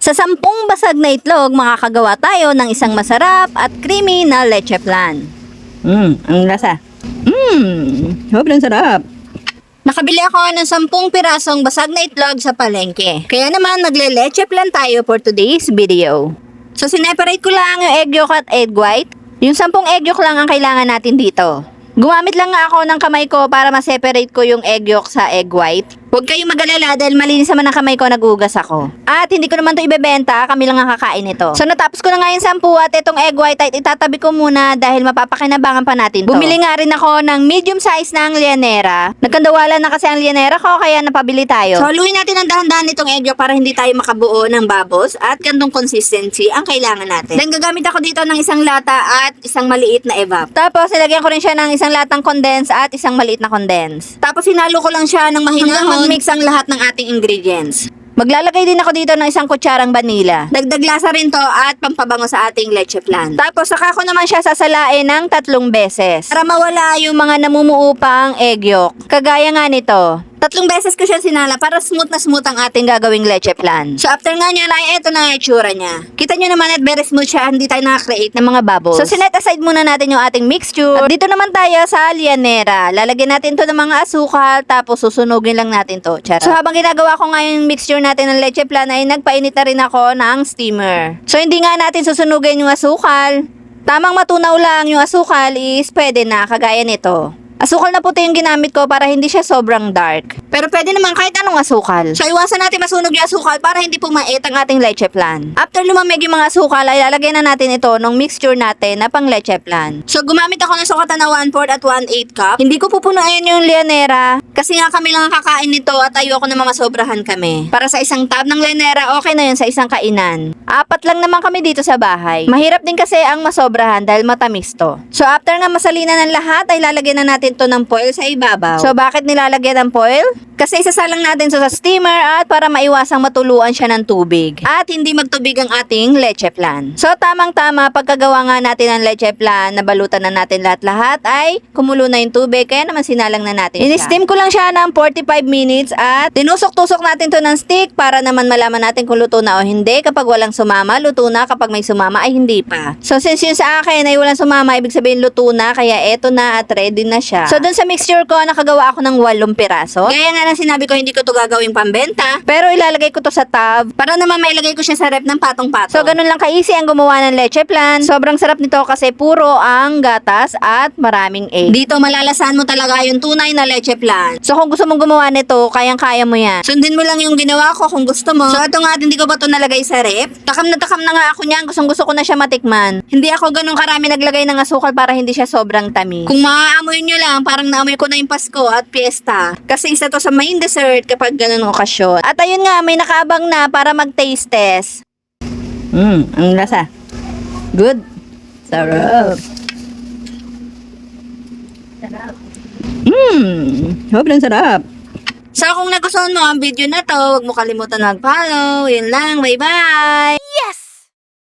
Sa 10 basag na itlog, makakagawa tayo ng isang masarap at creamy na leche flan. Ang lasa. Sobrang sarap. Nakabili ako ng 10 pirasong basag na itlog sa palengke. Kaya naman magle-leche flan tayo for today's video. So sineparate ko lang yung egg yolk at egg white. Yung 10 egg yolk lang ang kailangan natin dito. Gumamit lang nga ako ng kamay ko para ma-separate ko yung egg yolk sa egg white. Huwag kayong mag-alala dahil malinis naman ang kamay ko, nagugas ako. At hindi ko naman to ibebenta, kami lang ang kakain ito. So natapos ko na nga yung 10 at itong egg white ay itatabi ko muna dahil mapapakinabangan pa natin to. Bumili nga rin ako ng medium size ng lianera. Nagkandawalan na kasi ang lianera ko kaya napabili tayo. So haluin natin ang dahan-dahan itong egg yolk para hindi tayo makabuo ng bubbles at gandong consistency ang kailangan natin. Then gagamit ako dito ng isang lata at isang maliit na evap. Tapos nilagyan ko rin siya ng isang latang condense at isang maliit na condense. Tapos hinalo ko lang siya ng mahinahon mix ang lahat ng ating ingredients. Maglalagay din ako dito ng isang kutsarang vanilla. Dagdag lasa rin to at pampabango sa ating leche flan. Tapos saka ko naman siya sasalain ng 3 beses para mawala yung mga namumuo pang egg yolk. Kagaya nga nito. 3 beses ko siya sinala para smooth na smooth ang ating gagawing leche flan. So after nga niya ay eto na yung itsura niya. Kita nyo naman at very smooth siya, hindi tayo nakakreate ng mga bubbles. So sinet aside muna natin yung ating mixture. At dito naman tayo sa lianera. Lalagyan natin to ng mga asukal tapos susunugin lang natin to. Charot. So habang ginagawa ko nga yung mixture natin ng leche flan ay nagpainit na rin ako ng steamer. So hindi nga natin susunugin yung asukal. Tamang matunaw lang yung asukal is pwede na kagaya nito. Asukal na puti yung ginamit ko para hindi siya sobrang dark. Pero pwede naman kahit anong asukal. So iwasan natin masunog yung asukal para hindi pumait ang ating leche flan. After lumamig yung mga asukal ay lalagay na natin ito ng mixture natin na pang leche flan. So gumamit ako ng sukatan na 1/4 at 1/8 cup. Hindi ko pupunuin yung lianera kasi nga kami lang ang kakain nito at ayoko na mamasobrahan kami. Para sa isang tab ng lianera, okay na yun sa isang kainan. 4 lang naman kami dito sa bahay. Mahirap din kasi ang masobrahan dahil matamis to. So after nga masalinan ng lahat ay lalagyan na natin to ng foil sa ibabaw. So bakit nilalagyan ng foil? Kasi isasalang natin sa steamer at para maiwasang matuluan siya ng tubig. At hindi magtubig ang ating leche flan. So tamang-tama pagkagawa nga natin ng leche flan, nabalutan na natin lahat-lahat ay kumulo na yung tubig kaya naman sinalang na natin siya. In-steam ko lang siya ng 45 minutes at tinusok-tusok natin to ng stick para naman malaman natin kung luto na o hindi. Kapag walang sumama, luto na. Kapag may sumama ay hindi pa. So since yun sa akin ay walang sumama, ibig sabihin luto na kaya eto na at ready na siya. So dun sa mixture ko, nakagawa ako ng 8 piraso. Gaya nga ng sinabi ko, hindi ko to gagawing pambenta. Pero ilalagay ko to sa tub para naman mailagay ko siya sa rep ng patong-patong. So ganun lang ka-easy ang gumawa ng leche flan. Sobrang sarap nito kasi puro ang gatas at maraming egg. Dito malalasan mo talaga yung tunay na leche flan. So kung gusto mong gumawa nito, kayang-kaya mo yan. Sundin mo lang yung ginawa ko kung gusto mo. So ito nga, hindi ko ba to nalagay sa rep? Takam na nga ako niyan. Gusto ko na siya matikman. Hindi ako ganun karami naglagay ng asukal para hindi siya sobrang tamis. Kung maaamoy nyo lang, parang naamoy ko na yung Pasko at Fiesta. Kasi isa to sa main dessert kapag ganun okasyon. At ayun nga, may nakaabang na para mag-taste test. Ang lasa. Good. Sarap. Sobrang sarap. So kung nagustuhan mo ang video na to, huwag mo kalimutan mag-follow. Yun lang. Bye-bye!